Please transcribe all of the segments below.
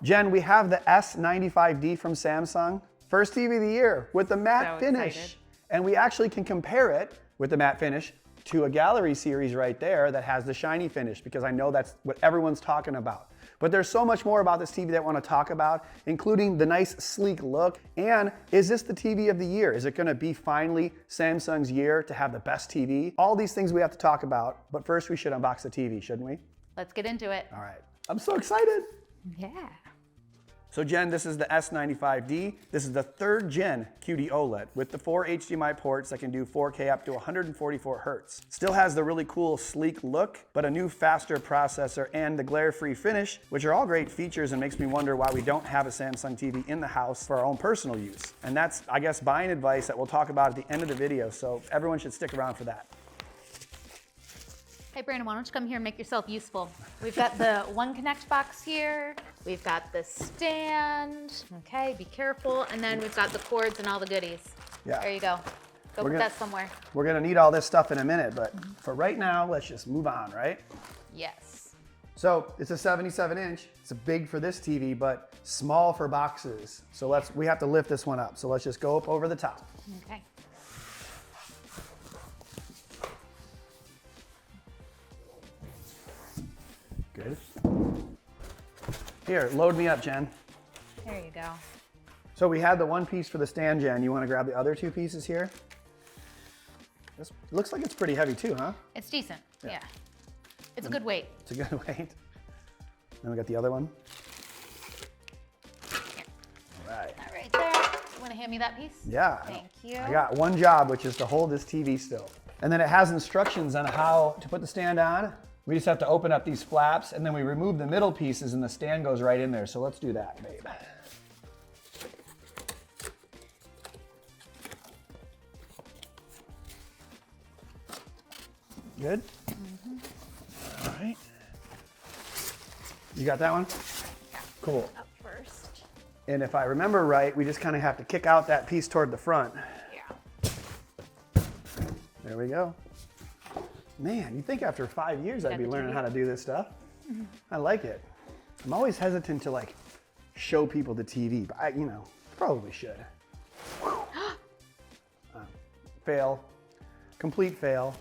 Jen, we have the S95D from Samsung. First TV of the year with the matte finish. Excited. And we actually can compare it with the matte finish to a gallery series right there that has the shiny finish, because I know that's what everyone's talking about. But there's so much more about this TV that I want to talk about, including the nice sleek look. And is this the TV of the year? Is it going to be finally Samsung's year to have the best TV? All these things we have to talk about, but first we should unbox the TV, shouldn't we? Let's get into it. All right. I'm so excited. Yeah. So Jen, this is the S95D. This is the 3rd gen QD-OLED with the 4 HDMI ports that can do 4K up to 144 Hertz. Still has the really cool sleek look, but a new faster processor and the glare-free finish, which are all great features and makes me wonder why we don't have a Samsung TV in the house for our own personal use. And that's, I guess, buying advice that we'll talk about at the end of the video, so everyone should stick around for that. Hey Brandon, why don't you come here and make yourself useful? We've got the One Connect box here. We've got the stand. Okay, be careful. And then we've got the cords and all the goodies. Yeah. There you go. Go put that somewhere. We're gonna need all this stuff in a minute, but for right now, let's just move on, right? Yes. So it's a 77-inch. It's big for this TV, but small for boxes. So we have to lift this one up. So let's just go up over the top. Okay. Good. Here, load me up, Jen. There you go. So we had the one piece for the stand, Jen. You want to grab the other 2 pieces here? This looks like it's pretty heavy too, huh? It's decent. Yeah. It's a good weight. It's a good weight. Then we got the other one. Here. All right. That right there. You want to hand me that piece? Yeah. Thank you. I got one job, which is to hold this TV still. And then it has instructions on how to put the stand on. We just have to open up these flaps and then we remove the middle pieces and the stand goes right in there. So let's do that, babe. Good? All right. You got that one? Yeah. Cool. Up first. And if I remember right, we just kind of have to kick out that piece toward the front. Yeah. There we go. Man, you think after 5 years I'd be learning how to do this stuff? I like it. I'm always hesitant to like show people the TV, but I, probably should. Fail. Complete fail.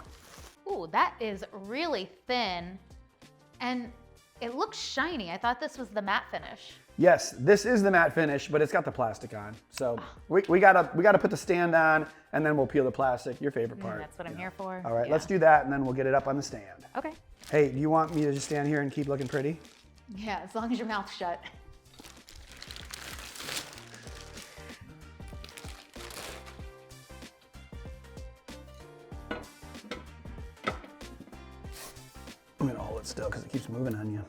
Ooh, that is really thin and it looks shiny. I thought this was the matte finish. Yes, this is the matte finish, but it's got the plastic on. So we gotta put the stand on and then we'll peel the plastic, your favorite part. That's what I'm here for. All right, let's do that and then we'll get it up on the stand. Okay. Hey, do you want me to just stand here and keep looking pretty? Yeah, as long as your mouth's shut. I'm gonna hold it still because it keeps moving on you.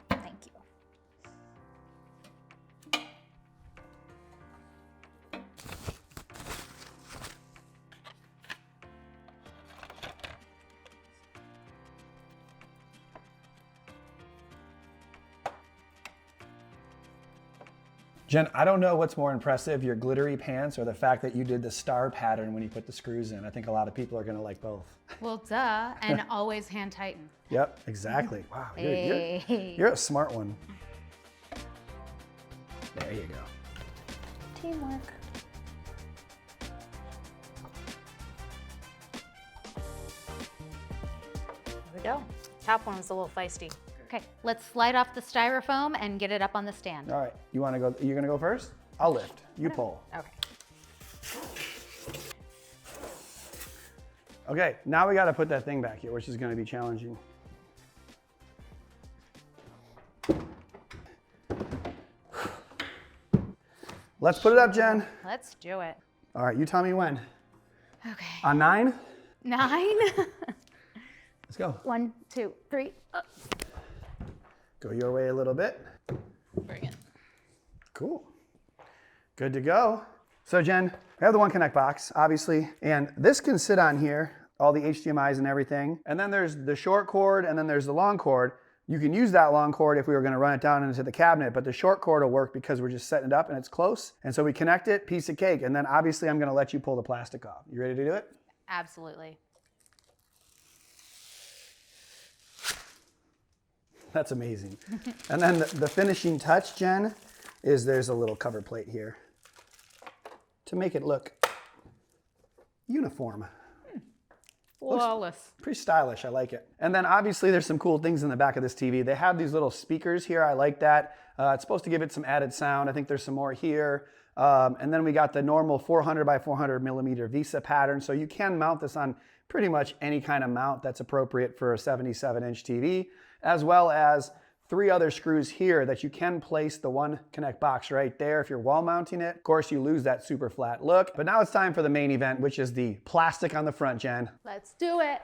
Thank you. Jen, I don't know what's more impressive, your glittery pants or the fact that you did the star pattern when you put the screws in. I think a lot of people are gonna like both. Well, duh, and always hand tighten. Yep, exactly. Wow, Hey. you're a smart one. There you go. Teamwork. There we go. Top one was a little feisty. Okay, let's slide off the styrofoam and get it up on the stand. All right, you're gonna go first? I'll lift, you pull. Okay. Okay, now we gotta put that thing back here, which is gonna be challenging. Let's put it up, Jen. Let's do it. All right, you tell me when. Okay. On 9? 9. Let's go. 1, 2, 3. Go your way a little bit. Bring it. Cool. Good to go. So Jen, we have the One Connect box, obviously, and this can sit on here, all the HDMIs and everything. And then there's the short cord and then there's the long cord. You can use that long cord if we were gonna run it down into the cabinet, but the short cord will work because we're just setting it up and it's close. And so we connect it, piece of cake, and then obviously I'm gonna let you pull the plastic off. You ready to do it? Absolutely. That's amazing. And then the finishing touch, Jen, is there's a little cover plate here to make it look uniform. Flawless. Pretty stylish, I like it. And then obviously there's some cool things in the back of this TV. They have these little speakers here, I like that. It's supposed to give it some added sound. I think there's some more here. And then we got the normal 400 by 400 millimeter VISA pattern. So you can mount this on pretty much any kind of mount that's appropriate for a 77-inch TV, as well as 3 other screws here that you can place the one connect box right there if you're wall mounting it. Of course, you lose that super flat look. But now it's time for the main event, which is the plastic on the front, Jen. Let's do it.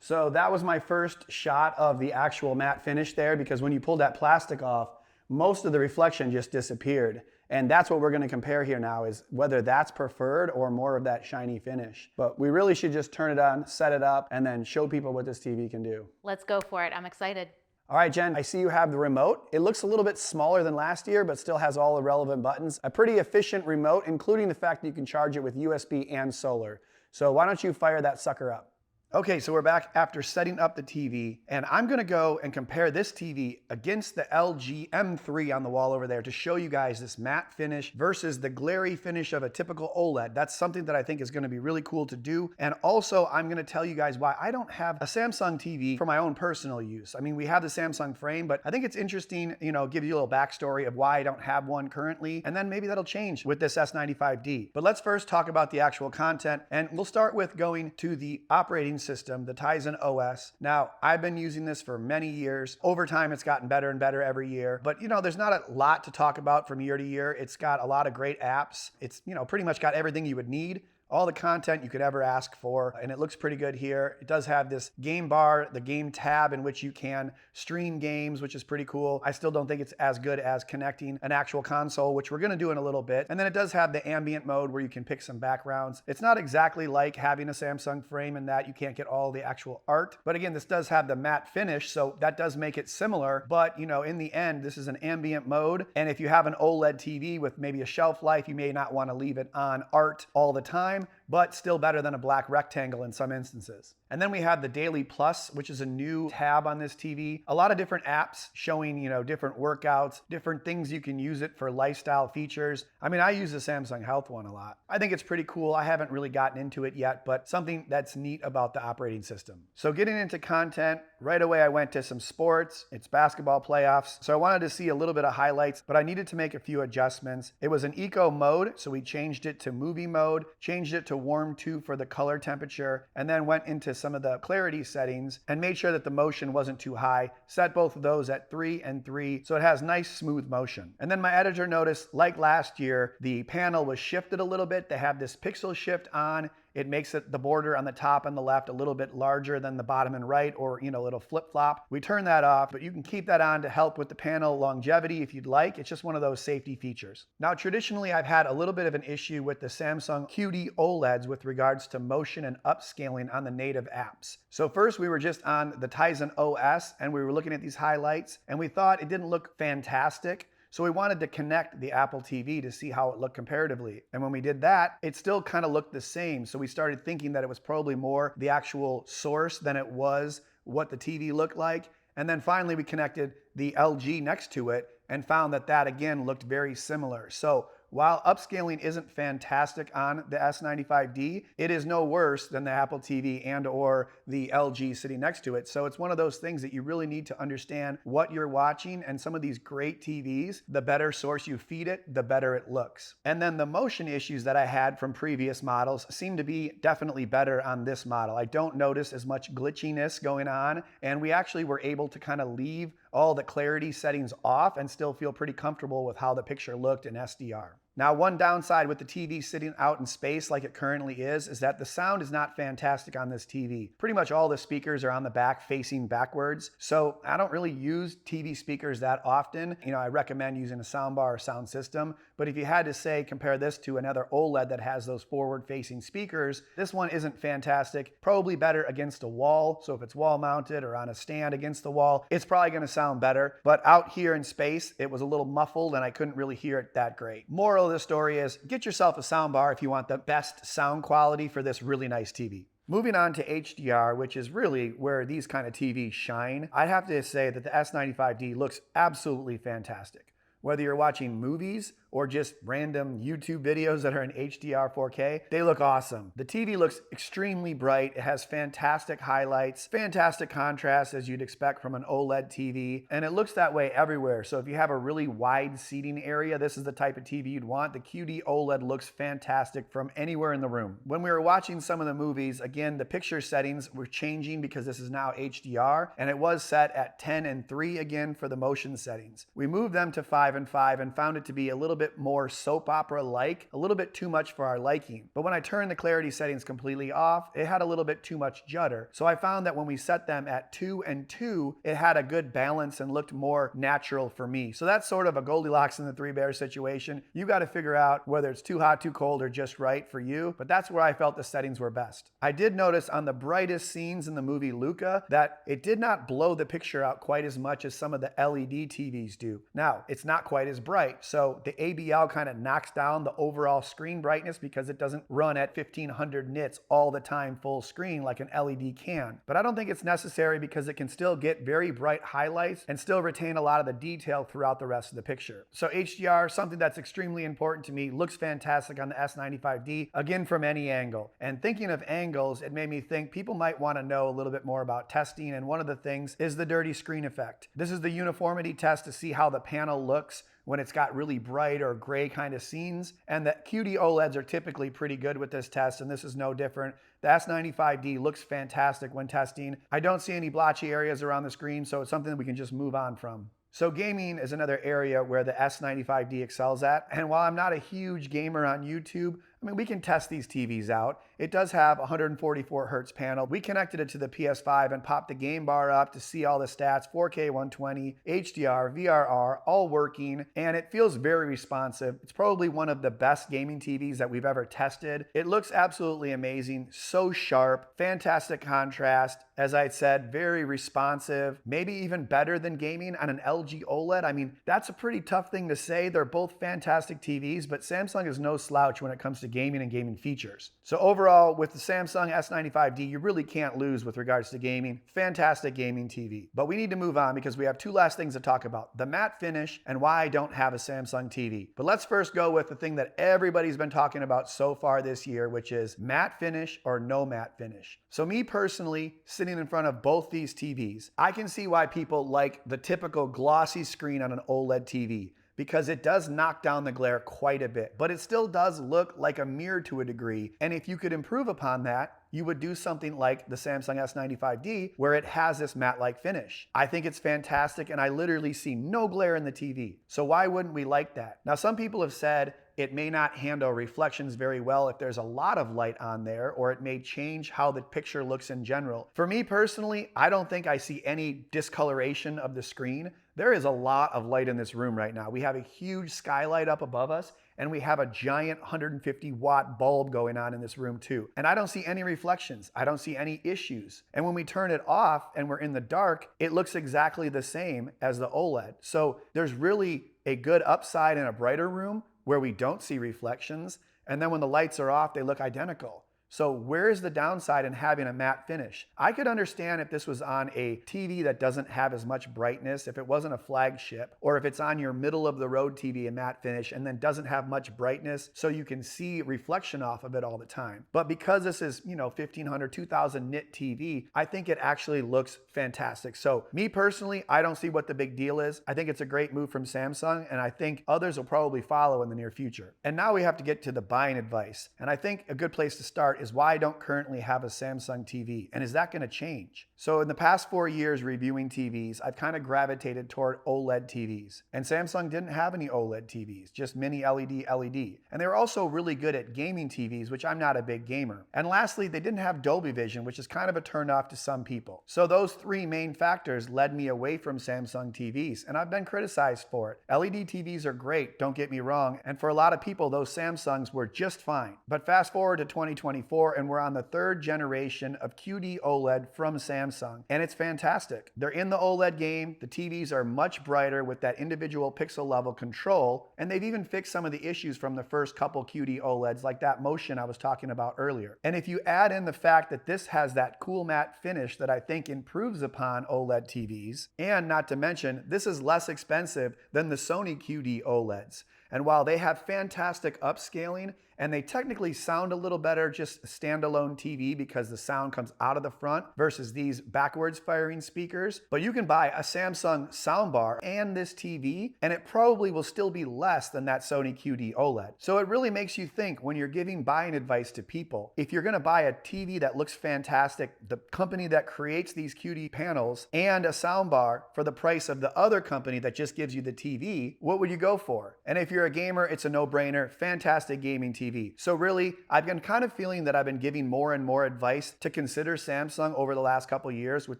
So that was my first shot of the actual matte finish there, because when you pulled that plastic off, most of the reflection just disappeared. And that's what we're going to compare here now, is whether that's preferred or more of that shiny finish. But we really should just turn it on, set it up, and then show people what this TV can do. Let's go for it. I'm excited. All right, Jen, I see you have the remote. It looks a little bit smaller than last year, but still has all the relevant buttons. A pretty efficient remote, including the fact that you can charge it with USB and solar. So why don't you fire that sucker up? Okay, so we're back after setting up the TV, and I'm gonna go and compare this TV against the LG M3 on the wall over there to show you guys this matte finish versus the glary finish of a typical OLED. That's something that I think is gonna be really cool to do. And also, I'm gonna tell you guys why I don't have a Samsung TV for my own personal use. I mean, we have the Samsung frame, but I think it's interesting, you know, give you a little backstory of why I don't have one currently, and then maybe that'll change with this S95D. But let's first talk about the actual content, and we'll start with going to the operating system, the Tizen OS. Now, I've been using this for many years. Over time, it's gotten better and better every year. But, you know, there's not a lot to talk about from year to year. It's got a lot of great apps. It's, you know, pretty much got everything you would need. All the content you could ever ask for, and it looks pretty good here. It does have this game bar, the game tab, in which you can stream games, which is pretty cool. I still don't think it's as good as connecting an actual console, which we're gonna do in a little bit. And then it does have the ambient mode where you can pick some backgrounds. It's not exactly like having a Samsung frame in that you can't get all the actual art. But again, this does have the matte finish, so that does make it similar. But, you know, in the end, this is an ambient mode. And if you have an OLED TV with maybe a shelf life, you may not wanna leave it on art all the time, but still better than a black rectangle in some instances. And then we have the Daily Plus, which is a new tab on this TV. A lot of different apps showing, you know, different workouts, different things you can use it for, lifestyle features. I mean, I use the Samsung Health one a lot. I think it's pretty cool. I haven't really gotten into it yet, but something that's neat about the operating system. So getting into content, right away I went to some sports. It's basketball playoffs. So I wanted to see a little bit of highlights, but I needed to make a few adjustments. It was an eco mode, so we changed it to movie mode, changed it to warm 2 for the color temperature, and then went into some of the clarity settings and made sure that the motion wasn't too high. Set both of those at 3 and 3, so it has nice smooth motion. And then my editor noticed, like last year, the panel was shifted a little bit. They have this pixel shift on. It makes it, the border on the top and the left, a little bit larger than the bottom and right, or, you know, a little flip-flop. We turn that off, but you can keep that on to help with the panel longevity if you'd like. It's just one of those safety features. Now, traditionally, I've had a little bit of an issue with the Samsung QD-OLEDs with regards to motion and upscaling on the native apps. So first, we were just on the Tizen OS, and we were looking at these highlights, and we thought it didn't look fantastic. So we wanted to connect the Apple TV to see how it looked comparatively. And when we did that, it still kind of looked the same. So we started thinking that it was probably more the actual source than it was what the TV looked like. And then finally we connected the LG next to it and found that that again looked very similar. So while upscaling isn't fantastic on the S95D, it is no worse than the Apple TV and or the LG sitting next to it. So it's one of those things that you really need to understand what you're watching, and some of these great TVs, the better source you feed it, the better it looks. And then the motion issues that I had from previous models seem to be definitely better on this model. I don't notice as much glitchiness going on, and we actually were able to kind of leave all the clarity settings off and still feel pretty comfortable with how the picture looked in SDR. Now, one downside with the TV sitting out in space like it currently is that the sound is not fantastic on this TV. Pretty much all the speakers are on the back facing backwards, so I don't really use TV speakers that often. I recommend using a soundbar or sound system, but if you had to say compare this to another OLED that has those forward-facing speakers, this one isn't fantastic. Probably better against a wall, so if it's wall-mounted or on a stand against the wall, it's probably going to sound better, but out here in space, it was a little muffled and I couldn't really hear it that great. Moral of the story is get yourself a soundbar if you want the best sound quality for this really nice TV. Moving on to HDR, which is really where these kind of TVs shine, I'd have to say that the S95D looks absolutely fantastic. Whether you're watching movies or just random YouTube videos that are in HDR 4K, they look awesome. The TV looks extremely bright. It has fantastic highlights, fantastic contrast as you'd expect from an OLED TV, and it looks that way everywhere. So if you have a really wide seating area, this is the type of TV you'd want. The QD-OLED looks fantastic from anywhere in the room. When we were watching some of the movies, again, the picture settings were changing because this is now HDR, and it was set at 10 and 3 again for the motion settings. We moved them to 5 and 5 and found it to be a little bit more soap opera-like, a little bit too much for our liking. But when I turned the clarity settings completely off, it had a little bit too much judder. So I found that when we set them at 2 and 2, it had a good balance and looked more natural for me. So that's sort of a Goldilocks and the Three Bears situation. You got to figure out whether it's too hot, too cold, or just right for you, but that's where I felt the settings were best. I did notice on the brightest scenes in the movie Luca that it did not blow the picture out quite as much as some of the LED TVs do. Now, it's not quite as bright, so the ABL kind of knocks down the overall screen brightness because it doesn't run at 1500 nits all the time full screen like an LED can. But I don't think it's necessary because it can still get very bright highlights and still retain a lot of the detail throughout the rest of the picture. So HDR, something that's extremely important to me, looks fantastic on the S95D, again from any angle. And thinking of angles, it made me think people might want to know a little bit more about testing, and one of the things is the dirty screen effect. This is the uniformity test to see how the panel looks when it's got really bright or gray kind of scenes. And the QD-OLEDs are typically pretty good with this test, and this is no different. The S95D looks fantastic when testing. I don't see any blotchy areas around the screen, so it's something that we can just move on from. So gaming is another area where the S95D excels at. And while I'm not a huge gamer on YouTube, we can test these TVs out. It does have a 144 hertz panel. We connected it to the PS5 and popped the game bar up to see all the stats, 4K 120, HDR, VRR, all working, and it feels very responsive. It's probably one of the best gaming TVs that we've ever tested. It looks absolutely amazing, so sharp, fantastic contrast. As I said, very responsive, maybe even better than gaming on an LG OLED. That's a pretty tough thing to say. They're both fantastic TVs, but Samsung is no slouch when it comes to gaming and gaming features. So overall, with the Samsung S95D, you really can't lose with regards to gaming. Fantastic gaming TV. But we need to move on because we have two last things to talk about: the matte finish and why I don't have a Samsung TV. But let's first go with the thing that everybody's been talking about so far this year, which is matte finish or no matte finish. So me personally, sitting in front of both these TVs, I can see why people like the typical glossy screen on an OLED TV, because it does knock down the glare quite a bit, but it still does look like a mirror to a degree. And if you could improve upon that, you would do something like the Samsung S95D, where it has this matte-like finish. I think it's fantastic, and I literally see no glare in the TV. So why wouldn't we like that? Now, some people have said it may not handle reflections very well if there's a lot of light on there, or it may change how the picture looks in general. For me personally, I don't think I see any discoloration of the screen. There is a lot of light in this room right now. We have a huge skylight up above us, and we have a giant 150 watt bulb going on in this room too. And I don't see any reflections. I don't see any issues. And when we turn it off and we're in the dark, it looks exactly the same as the OLED. So there's really a good upside in a brighter room where we don't see reflections. And then when the lights are off, they look identical. So where's the downside in having a matte finish? I could understand if this was on a TV that doesn't have as much brightness, if it wasn't a flagship, or if it's on your middle of the road TV, a matte finish, and then doesn't have much brightness so you can see reflection off of it all the time. But because this is, 1500, 2000 nit TV, I think it actually looks fantastic. So me personally, I don't see what the big deal is. I think it's a great move from Samsung, and I think others will probably follow in the near future. And now we have to get to the buying advice. And I think a good place to start is why I don't currently have a Samsung TV, and is that going to change? So in the past 4 years reviewing TVs, I've kind of gravitated toward OLED TVs. And Samsung didn't have any OLED TVs, just mini LED. And they were also really good at gaming TVs, which I'm not a big gamer. And lastly, they didn't have Dolby Vision, which is kind of a turnoff to some people. So those three main factors led me away from Samsung TVs, and I've been criticized for it. LED TVs are great, don't get me wrong, and for a lot of people, those Samsungs were just fine. But fast forward to 2024, and we're on the third generation of QD-OLED from Samsung, and it's fantastic. They're in the OLED game, the TVs are much brighter with that individual pixel level control, and they've even fixed some of the issues from the first couple QD-OLEDs, like that motion I was talking about earlier. And if you add in the fact that this has that cool matte finish that I think improves upon OLED TVs, and not to mention, this is less expensive than the Sony QD-OLEDs. And while they have fantastic upscaling, and they technically sound a little better just standalone TV because the sound comes out of the front versus these backwards firing speakers. But you can buy a Samsung soundbar and this TV, and it probably will still be less than that Sony QD OLED. So it really makes you think when you're giving buying advice to people, if you're gonna buy a TV that looks fantastic, the company that creates these QD panels, and a soundbar for the price of the other company that just gives you the TV, what would you go for? And if you're a gamer, it's a no-brainer, fantastic gaming TV. So really, I've been kind of feeling that I've been giving more and more advice to consider Samsung over the last couple of years with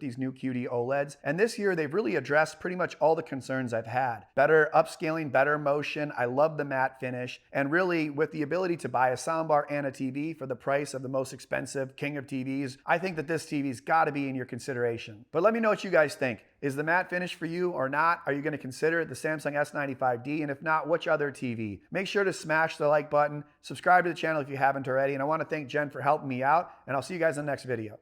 these new QD OLEDs. And this year, they've really addressed pretty much all the concerns I've had. Better upscaling, better motion. I love the matte finish. And really, with the ability to buy a soundbar and a TV for the price of the most expensive king of TVs, I think that this TV's got to be in your consideration. But let me know what you guys think. Is the matte finish for you or not? Are you going to consider the Samsung S95D? And if not, which other TV? Make sure to smash the like button, subscribe to the channel if you haven't already, and I want to thank Jen for helping me out, and I'll see you guys in the next video.